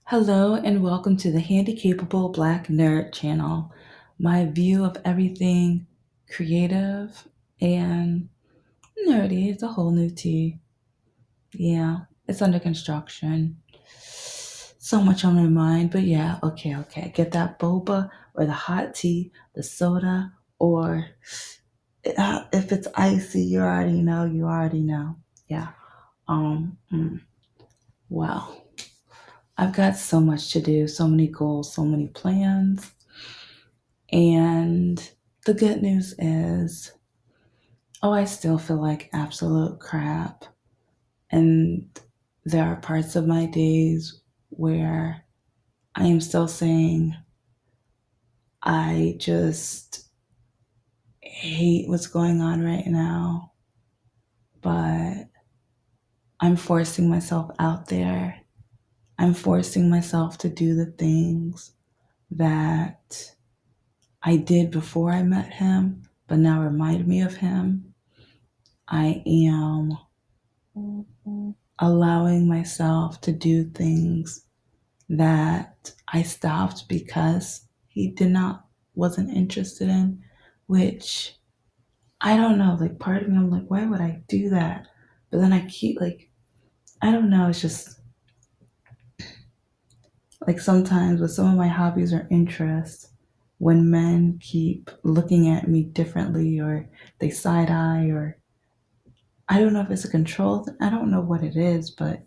Hello and welcome to the Handicapable Black Nerd channel. My view of everything creative and nerdy is a whole new tea. Yeah, it's under construction. So much on my mind, but yeah, okay. Get that boba or the hot tea, the soda, or if it's icy, you already know. Yeah. Um, mm, well, I've got so much to do, so many goals, so many plans. And the good news is, I still feel like absolute crap. And there are parts of my days where I am still saying, I just hate what's going on right now. But I'm forcing myself out there. I'm forcing myself to do the things that I did before I met him, but now remind me of him. I am allowing myself to do things that I stopped because he wasn't interested in, which I don't know, like part of me, I'm like, why would I do that? But then I keep like, I don't know, it's just like sometimes with some of my hobbies or interests, when men keep looking at me differently or they side eye or I don't know if it's a control, I don't know what it is, but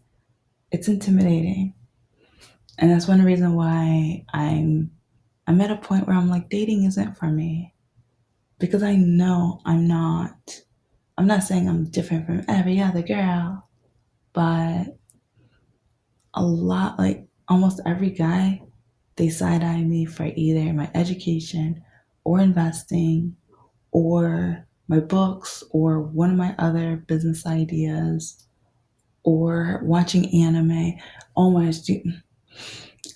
it's intimidating. And that's one reason why I'm at a point where I'm like dating isn't for me because I know I'm not saying I'm different from every other girl, but a lot like almost every guy they side eye me for either my education or investing or my books or one of my other business ideas or watching anime. Oh my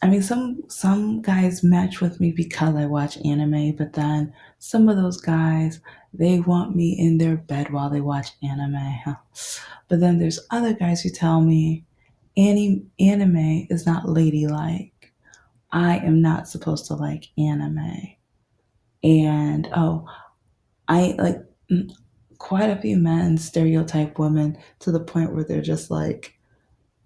I mean, some guys match with me because I watch anime, but then some of those guys they want me in their bed while they watch anime. Huh? But then there's other guys who tell me anime is not ladylike. I am not supposed to like anime, and I like quite a few men stereotype women to the point where they're just like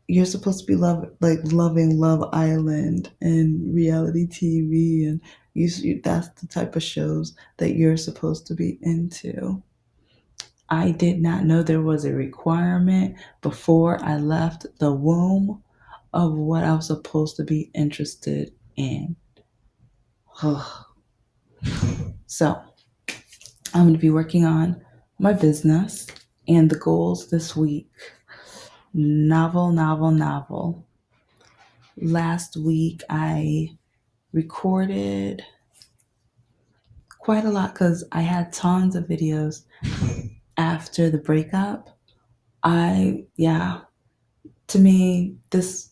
you're supposed to be loving Love Island and reality TV, and that's the type of shows that you're supposed to be into. I did not know there was a requirement before I left the womb of what I was supposed to be interested in. So I'm going to be working on my business and the goals this week. Novel. Last week I recorded quite a lot because I had tons of videos after the breakup. Yeah, to me, this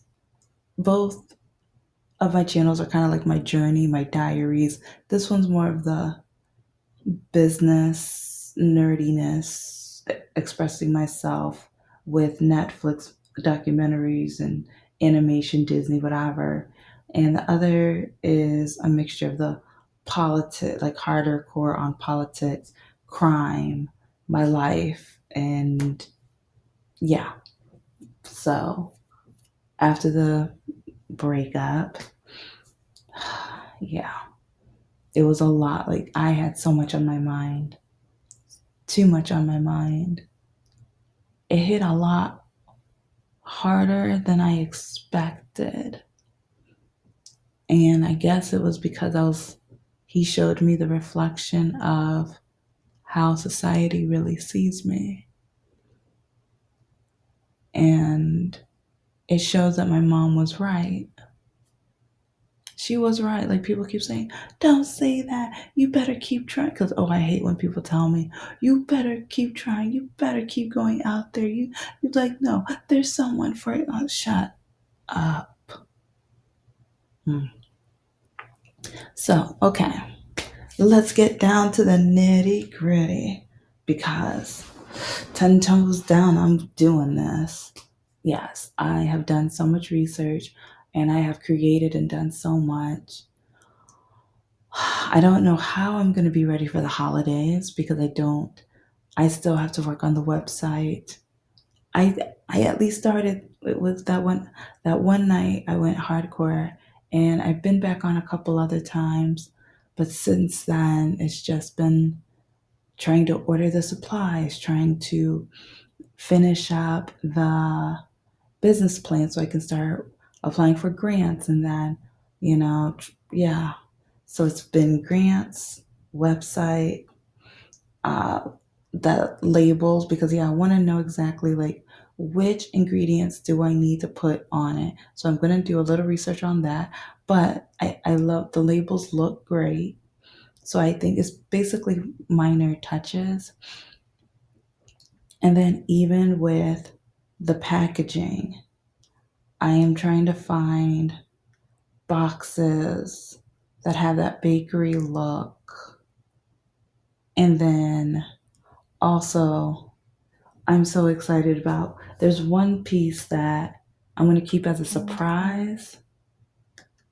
both of my channels are kind of like my journey, my diaries. This one's more of the business nerdiness, expressing myself with Netflix documentaries and animation, Disney, whatever. And the other is a mixture of the politics, like harder core on politics, crime, my life, and yeah. So after the breakup, yeah, it was a lot. Like I had so much on my mind, too much on my mind. It hit a lot harder than I expected. And I guess it was because he showed me the reflection of how society really sees me. And it shows that my mom was right. She was right. Like people keep saying, don't say that. You better keep trying. Because, I hate when people tell me, you better keep trying. You better keep going out there. You're like, no, there's someone for it. Oh, shut up. Hmm. So, okay, let's get down to the nitty gritty because 10 toes down, I'm doing this. Yes, I have done so much research. and I have created and done so much. I don't know how I'm going to be ready for the holidays because I still have to work on the website. I at least started with that one night I went hardcore, and I've been back on a couple other times, but since then it's just been trying to order the supplies, trying to finish up the business plan so I can start applying for grants, and then yeah. So it's been grants, website, uh, the labels, because yeah, I want to know exactly like which ingredients do I need to put on it. So I'm going to do a little research on that. But I love the labels, look great. So I think it's basically minor touches. And then even with the packaging, I am trying to find boxes that have that bakery look. And then also, I'm so excited about. There's one piece that I'm going to keep as a surprise,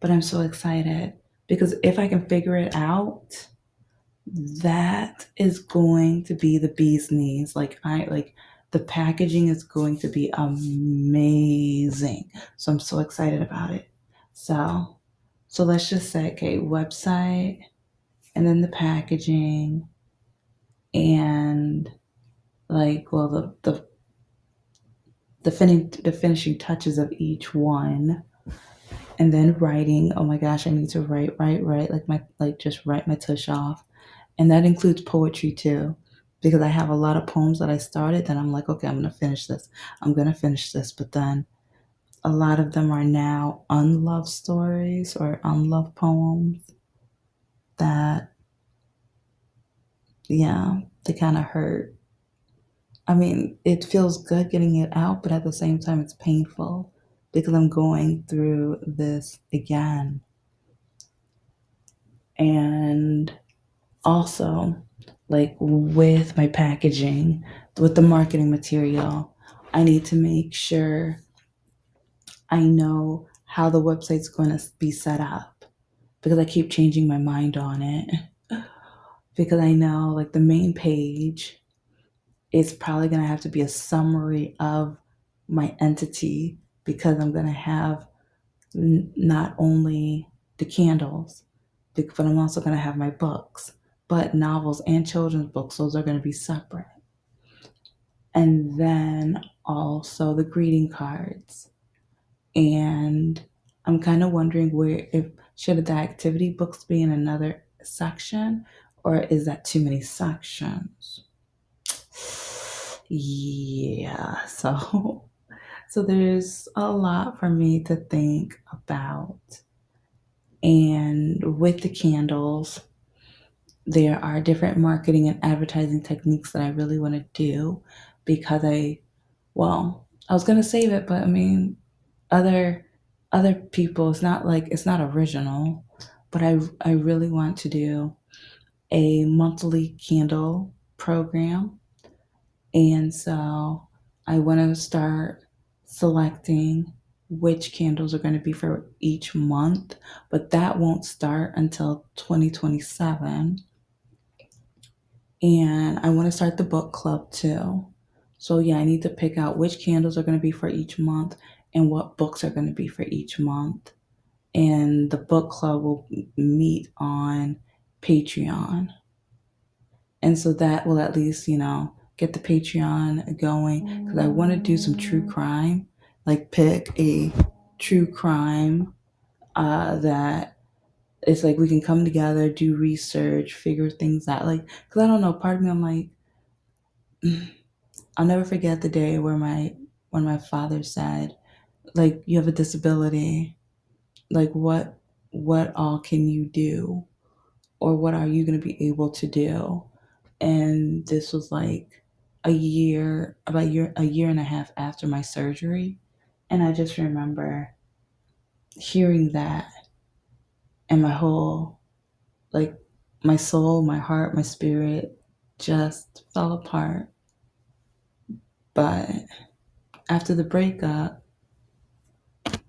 but I'm so excited because if I can figure it out, that is going to be the bee's knees. Like the packaging is going to be amazing. So I'm so excited about it. So let's just say, okay, website, and then the packaging, and like, well, the finishing touches of each one, and then writing. Oh my gosh, I need to write, like just write my tush off, and that includes poetry too, because I have a lot of poems that I started that I'm like, okay, I'm gonna finish this, but then a lot of them are now unloved stories or unloved poems that, yeah, they kind of hurt. I mean, it feels good getting it out, but at the same time, it's painful because I'm going through this again. And also, like with my packaging, with the marketing material, I need to make sure I know how the website's going to be set up because I keep changing my mind on it. Because I know, like, the main page is probably going to have to be a summary of my entity because I'm going to have not only the candles, but I'm also going to have my books. But novels and children's books, those are going to be separate. And then also the greeting cards. And I'm kind of wondering where, if should the activity books be in another section, or is that too many sections? Yeah, so there's a lot for me to think about. And with the candles, there are different marketing and advertising techniques that I really want to do because I was going to save it, but I mean, other people, it's not original, but I really want to do a monthly candle program. And so I want to start selecting which candles are going to be for each month, but that won't start until 2027. And I want to start the book club too. So, yeah, I need to pick out which candles are going to be for each month and what books are going to be for each month. And the book club will meet on Patreon. And so that will at least, get the Patreon going because I want to do some true crime, like pick a true crime that it's like we can come together, do research, figure things out. Like, because I don't know, part of me, I'm like, I'll never forget the day where when my father said, like, you have a disability, like what all can you do, or what are you going to be able to do? And this was like a year and a half after my surgery, and I just remember hearing that, and my whole, like, my soul, my heart, my spirit just fell apart. But after the breakup,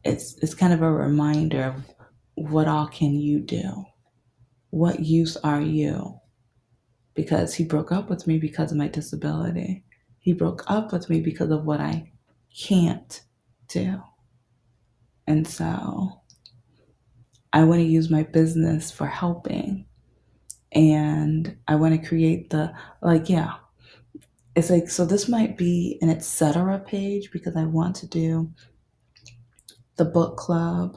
it's kind of a reminder of what all can you do? What use are you? Because he broke up with me because of my disability. He broke up with me because of what I can't do. And so I want to use my business for helping. And I want to create the, like, yeah, it's like, so this might be an etc. page because I want to do the book club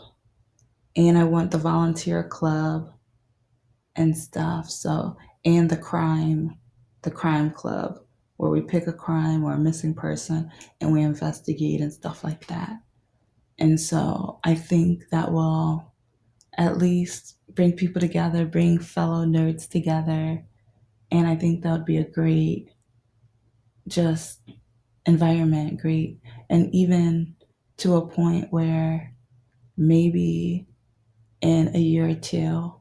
and I want the volunteer club and stuff. So, and the crime club where we pick a crime or a missing person and we investigate and stuff like that. And so I think that will at least bring people together, bring fellow nerds together. And I think that would be a great just environment, great. And even to a point where maybe in a year or two,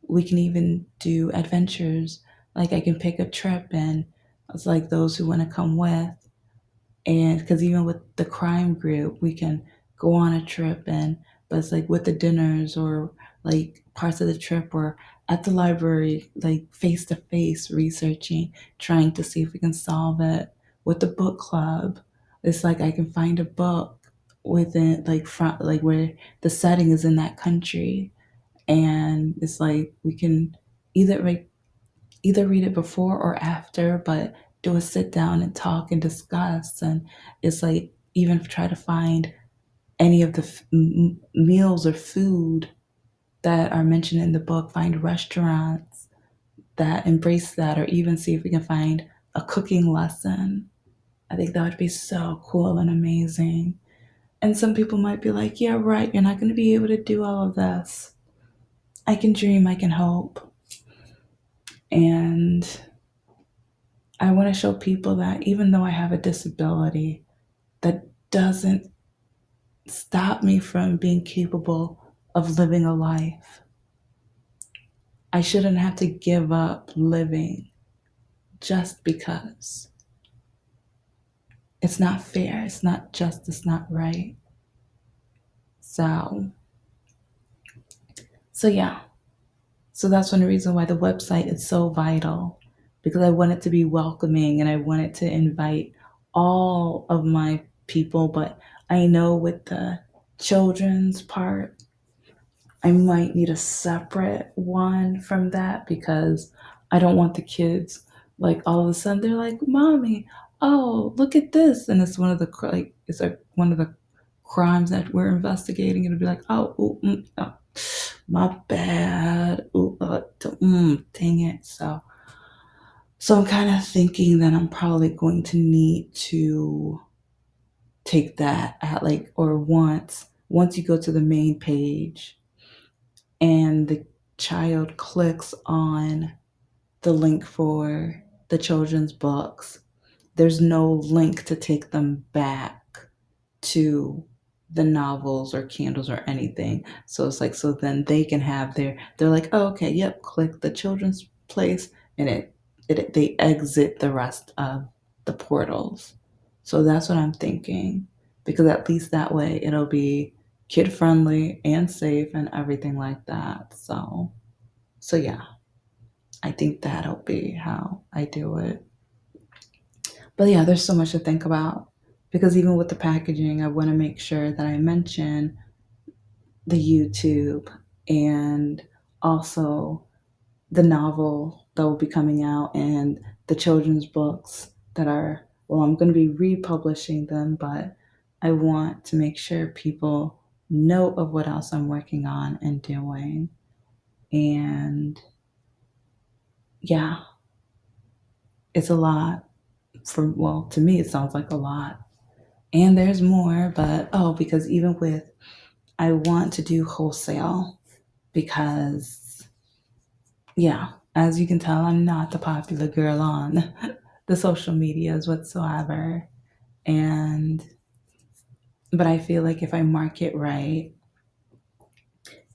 we can even do adventures. Like I can pick a trip and it's like those who want to come with. And because even with the crime group, we can go on a trip and, but it's like with the dinners or like parts of the trip or at the library, like face to face researching, trying to see if we can solve it. With the book club, it's like I can find a book within like front, like where the setting is in that country and it's like we can either like either read it before or after, but do a sit down and talk and discuss. And it's like even try to find any of the meals or food that are mentioned in the book, find restaurants that embrace that, or even see if we can find a cooking lesson. I think that would be so cool and amazing. And some people might be like, yeah, right, you're not going to be able to do all of this. I can dream, I can hope. And I want to show people that even though I have a disability, that doesn't stop me from being capable of living a life. I shouldn't have to give up living just because. It's not fair, it's not just, it's not right. So, so yeah. So that's one reason why the website is so vital because I want it to be welcoming and I want it to invite all of my people. But I know with the children's part, I might need a separate one from that because I don't want the kids like all of a sudden they're like, "Mommy, oh look at this," and it's one of the like it's like one of the crimes that we're investigating. It'll be like, "Oh, ooh, oh my bad, ooh, dang it." So I'm kind of thinking that I'm probably going to need to take that at like or once you go to the main page and the child clicks on the link for the children's books, there's no link to take them back to the novels or candles or anything. So it's like, so then they can have they're like, oh, okay, yep, click the children's place and they exit the rest of the portals. So that's what I'm thinking because at least that way it'll be kid friendly and safe and everything like that. So yeah, I think that'll be how I do it. But yeah, there's so much to think about because even with the packaging, I want to make sure that I mention the YouTube and also the novel that will be coming out and the children's books that are, well, I'm going to be republishing them, but I want to make sure people know of what else I'm working on and doing. And yeah, it's a lot for, well, to me, it sounds like a lot. And there's more, but oh, because even with, I want to do wholesale because, yeah, as you can tell, I'm not the popular girl on the social medias whatsoever. And, but I feel like if I market right,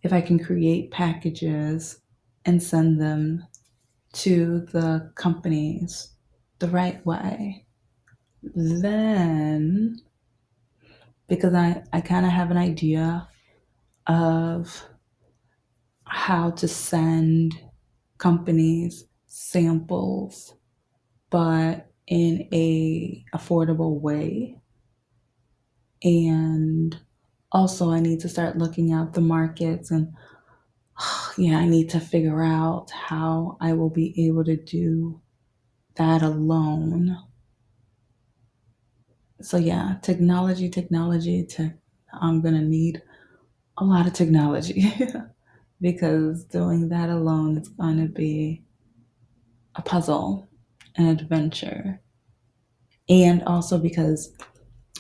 if I can create packages and send them to the companies the right way, then because I kind of have an idea of how to send companies samples, but in a affordable way. And also, I need to start looking at the markets, and yeah, I need to figure out how I will be able to do that alone. So yeah, technology. I'm gonna need a lot of technology because doing that alone is gonna be a puzzle, an adventure, and also because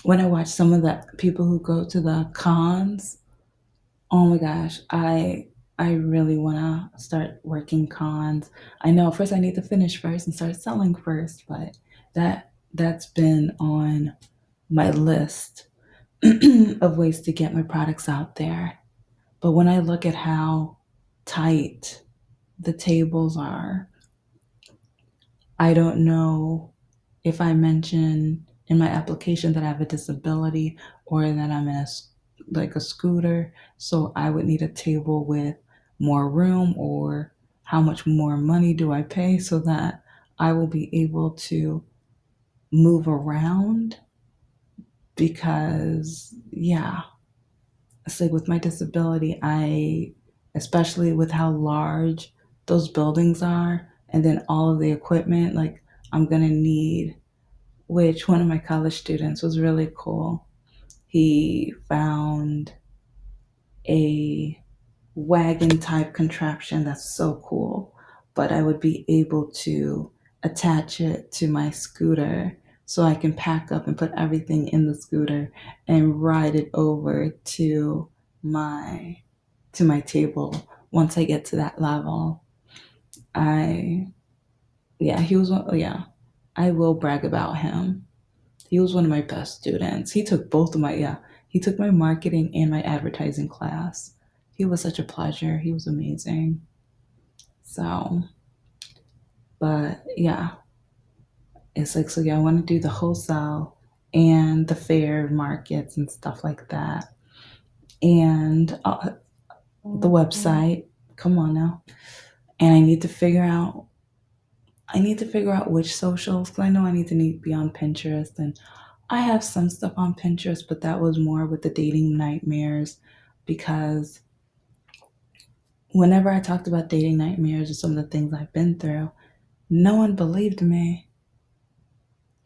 when I watch some of the people who go to the cons, oh my gosh, I really want to start working cons. I know first I need to finish first and start selling first, but that's been on my list of ways to get my products out there. But when I look at how tight the tables are, I don't know if I mention in my application that I have a disability or that I'm in like a scooter, so I would need a table with more room, or how much more money do I pay so that I will be able to move around, because yeah, it's like with my disability, I, especially with how large those buildings are and then all of the equipment, like I'm gonna need, which one of my college students was really cool. He found a wagon type contraption that's so cool, but I would be able to attach it to my scooter so I can pack up and put everything in the scooter and ride it over my to my table once I get to that level. I yeah, he was yeah. I will brag about him. He was one of my best students. He took both of my, yeah, he took my marketing and my advertising class. He was such a pleasure. He was amazing. So, but yeah, it's like, so yeah, I want to do the wholesale and the fair markets and stuff like that. And the website, come on now. And I need to figure out which socials, because I know I need to be on Pinterest, and I have some stuff on Pinterest, but that was more with the dating nightmares, because whenever I talked about dating nightmares or some of the things I've been through, no one believed me.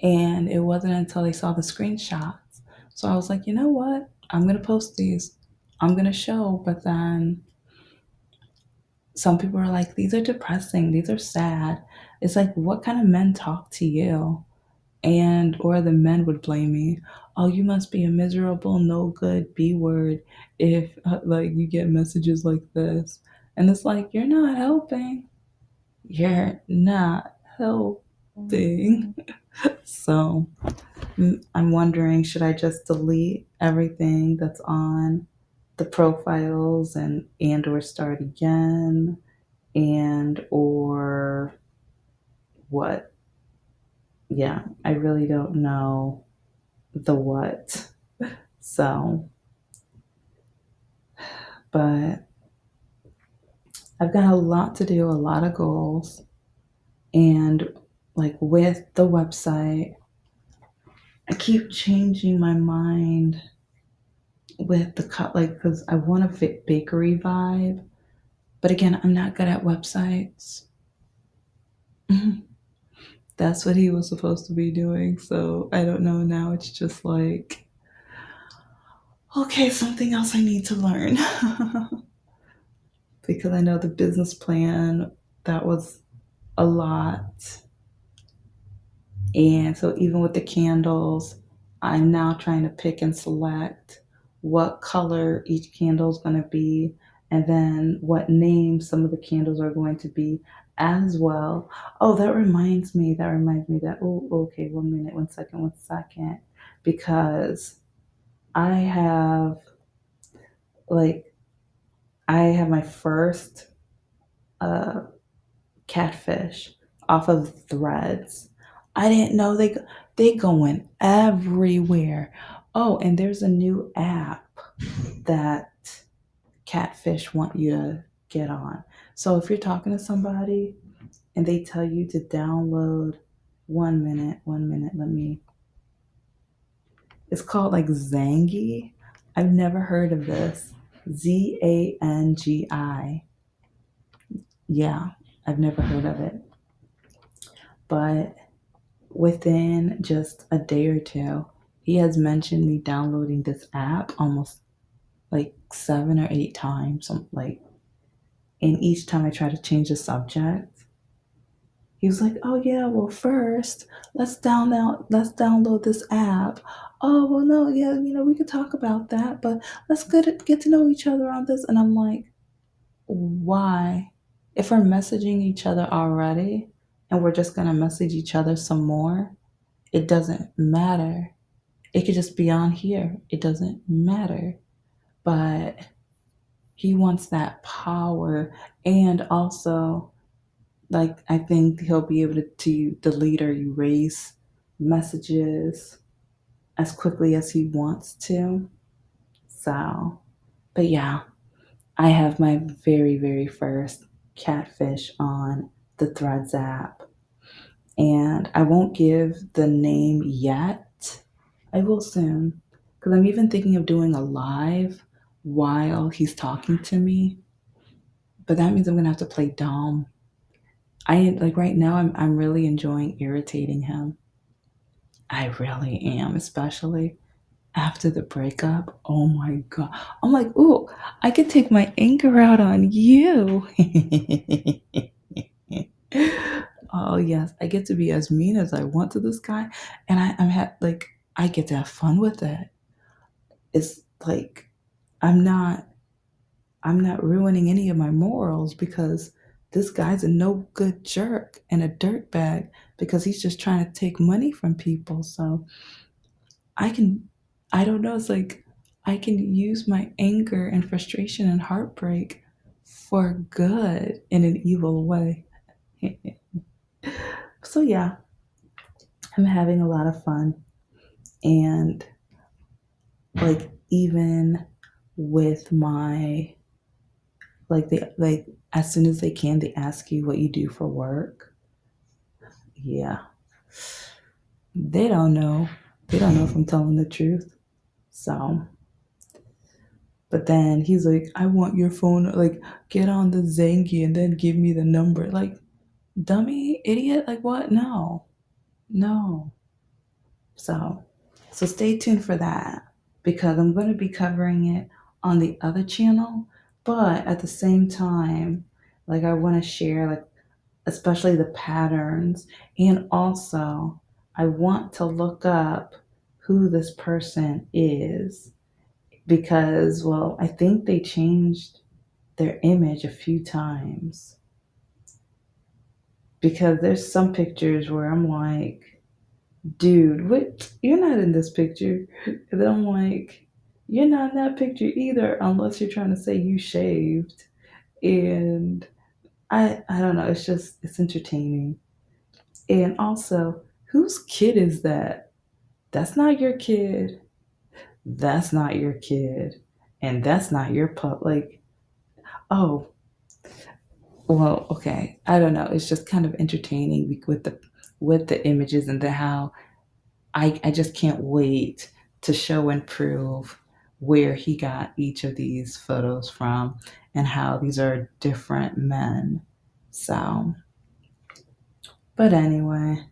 And it wasn't until they saw the screenshots. So I was like, you know what? I'm going to post these. I'm going to show. But then some people are like, these are depressing. These are sad. It's like, what kind of men talk to you? And or the men would blame me. Oh, you must be a miserable, no good B word if like you get messages like this. And it's like, you're not helping. You're not helping. So I'm wondering, should I just delete everything that's on the profiles and or start again, and or what? Yeah, I really don't know the what. So, but I've got a lot to do, a lot of goals. And like with the website, I keep changing my mind with the cut, like, because I want a bakery vibe. But again, I'm not good at websites. That's what he was supposed to be doing. So I don't know. Now it's just like, okay, something else I need to learn. Because I know the business plan, that was a lot. And so even with the candles, I'm now trying to pick and select what color each candle is going to be, and then what name some of the candles are going to be as well. Oh, that reminds me that, oh, okay, 1 minute, 1 second, 1 second. Because I have, like, I have my first uh, catfish off of threads. I didn't know they going everywhere. Oh, and there's a new app that catfish want you to get on. So if you're talking to somebody and they tell you to download, one minute, let me, it's called like Zangi. I've never heard of this. Zangi. Yeah, I've never heard of it. But within just a day or two, he has mentioned me downloading this app almost like 7 or 8 times. Like, and each time I try to change the subject, he was like, "Oh yeah, well first let's download this app. Oh well, no, yeah, we could talk about that, but let's get to know each other on this." And I'm like, "Why? If we're messaging each other already, and we're just gonna message each other some more, it doesn't matter. It could just be on here. It doesn't matter." But he wants that power, and also, like, I think he'll be able to delete or erase messages as quickly as he wants to. So, but yeah, I have my very, very first catfish on the Threads app. And I won't give the name yet. I will soon. Because I'm even thinking of doing a live while he's talking to me. But that means I'm going to have to play dumb. I like right now I'm really enjoying irritating him. I really am, especially after the breakup. Oh my god. I'm like, "Ooh, I could take my anger out on you." Oh yes, I get to be as mean as I want to this guy, and like I get to have fun with it. It's like I'm not I'm not ruining any of my morals because this guy's a no good jerk and a dirtbag because he's just trying to take money from people. So I can, I don't know, it's like I can use my anger and frustration and heartbreak for good in an evil way. So yeah, I'm having a lot of fun. And like, even with my, like, as soon as they can, they ask you what you do for work. Yeah, they don't know. They don't know if I'm telling the truth. So, but then he's like, "I want your phone, like, get on the Zangi and then give me the number." Like, dummy, idiot, like what? No, no. So, so stay tuned for that because I'm going to be covering it on the other channel. But at the same time, like, I want to share, like, especially the patterns. And also, I want to look up who this person is because, well, I think they changed their image a few times. Because there's some pictures where I'm like, "Dude, what? You're not in this picture." And then I'm like, "You're not in that picture either, unless you're trying to say you shaved." And I don't know. It's entertaining. And also, whose kid is that? That's not your kid. That's not your kid. And that's not your pup. Like, oh, well, okay. I don't know. It's just kind of entertaining with the images and the how I just can't wait to show and prove where he got each of these photos from and how these are different men. So, but anyway,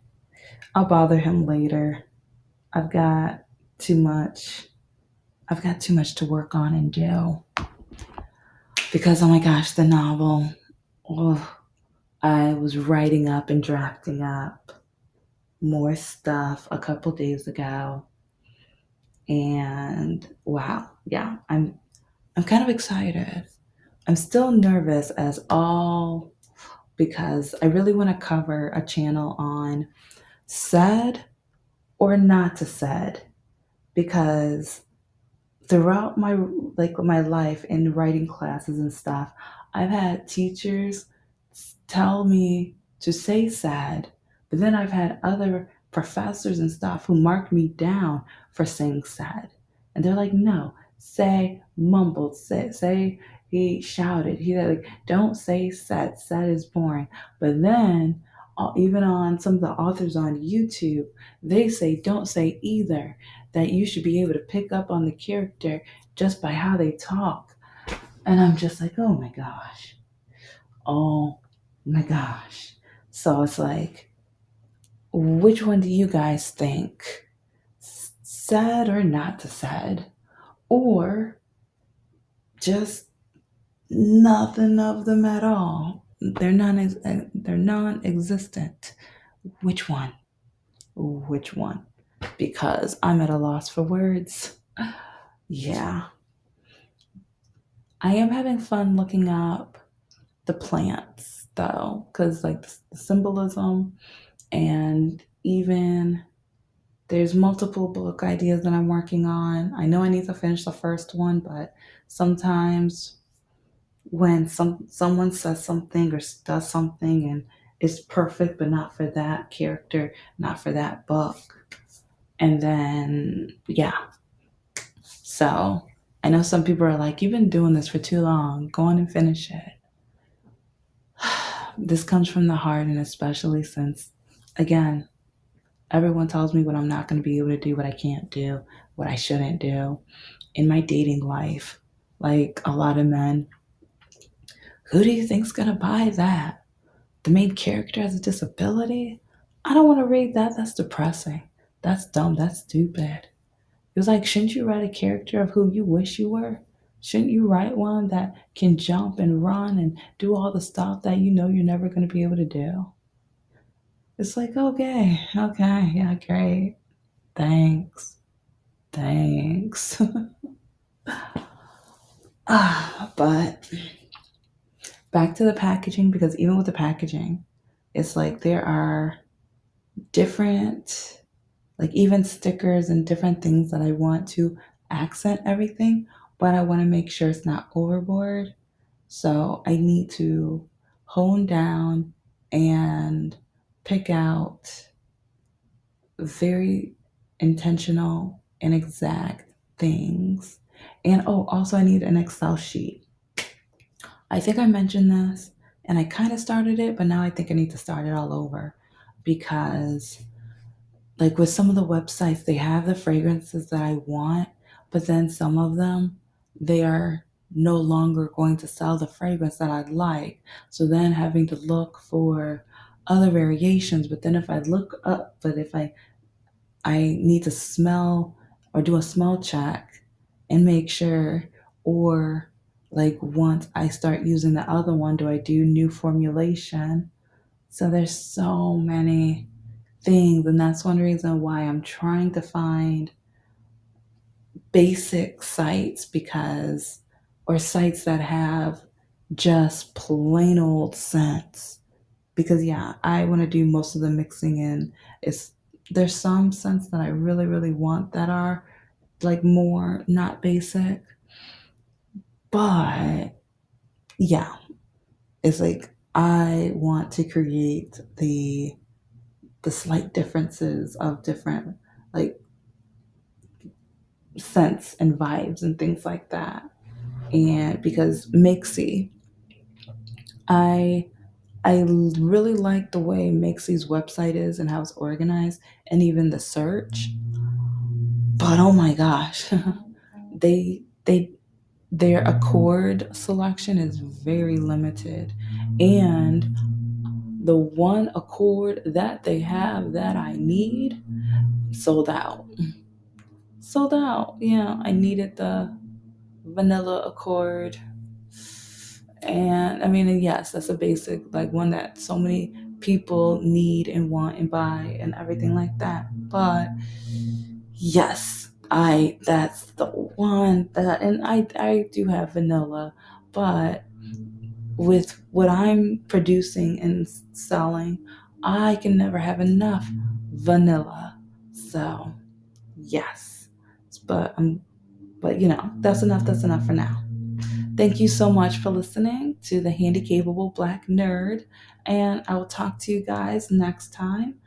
I'll bother him later. I've got too much. I've got too much to work on and do because, oh my gosh, the novel. Oh, I was writing up and drafting up more stuff a couple days ago, and wow, yeah, I'm kind of excited. I'm still nervous as all because I really want to cover a channel on said or not to said because throughout my life in writing classes and stuff, I've had teachers tell me to say sad, but then I've had other professors and stuff who marked me down for saying sad. And they're like, no, say mumbled, say he shouted. He like, don't say said. Said is boring. But then even on some of the authors on YouTube, they say don't say either. That you should be able to pick up on the character just by how they talk. And I'm just like, oh my gosh. Oh my gosh. So it's like, which one do you guys think? Said or not to said? Or just nothing of them at all? They're non-existent. Which one? Which one? Because I'm at a loss for words. Yeah. I am having fun looking up the plants though, because like the symbolism, and even there's multiple book ideas that I'm working on. I know I need to finish the first one, but sometimes when someone says something or does something and it's perfect but not for that character, not for that book, and then yeah. So I know some people are like, you've been doing this for too long, go on and finish it. This comes from the heart, and especially since, again, everyone tells me what I'm not going to be able to do, what I can't do, what I shouldn't do in my dating life. Like a lot of men, who do you think's going to buy that? The main character has a disability? I don't want to read that. That's depressing. That's dumb. That's stupid. It was like, shouldn't you write a character of who you wish you were? Shouldn't you write one that can jump and run and do all the stuff that you know you're never going to be able to do? It's like, okay, okay, yeah, great. Thanks. Thanks. But back to the packaging, because even with the packaging, it's like there are different, like even stickers and different things that I want to accent everything, but I want to make sure it's not overboard. So I need to hone down and pick out very intentional and exact things. And oh, also, I need an Excel sheet. I think I mentioned this and I kind of started it, but now I think I need to start it all over because, like, with some of the websites, they have the fragrances that I want, but then some of them, they are no longer going to sell the fragrance that I'd like. So then having to look for other variations, but then if I look up, but if I need to smell or do a smell check and make sure, or like once I start using the other one, do I do new formulation? So there's so many things, and that's one reason why I'm trying to find basic sites because, or sites that have just plain old scents. Because yeah, I want to do most of the mixing in. It's there's some scents that I really, really want that are like more not basic. But yeah, it's like I want to create the slight differences of different like scents and vibes and things like that. And because Mixie, I I really like the way Mixie's website is and how it's organized and even the search. But oh my gosh, they their accord selection is very limited. And the one accord that they have that I need sold out. Sold out. Yeah, I needed the vanilla accord. And I mean, and yes, that's a basic, like one that so many people need and want and buy and everything like that. But yes, that's the one that, and I do have vanilla, but with what I'm producing and selling, I can never have enough vanilla. So yes, but but you know, that's enough. That's enough for now. Thank you so much for listening to the Handicapable Black Nerd, and I will talk to you guys next time.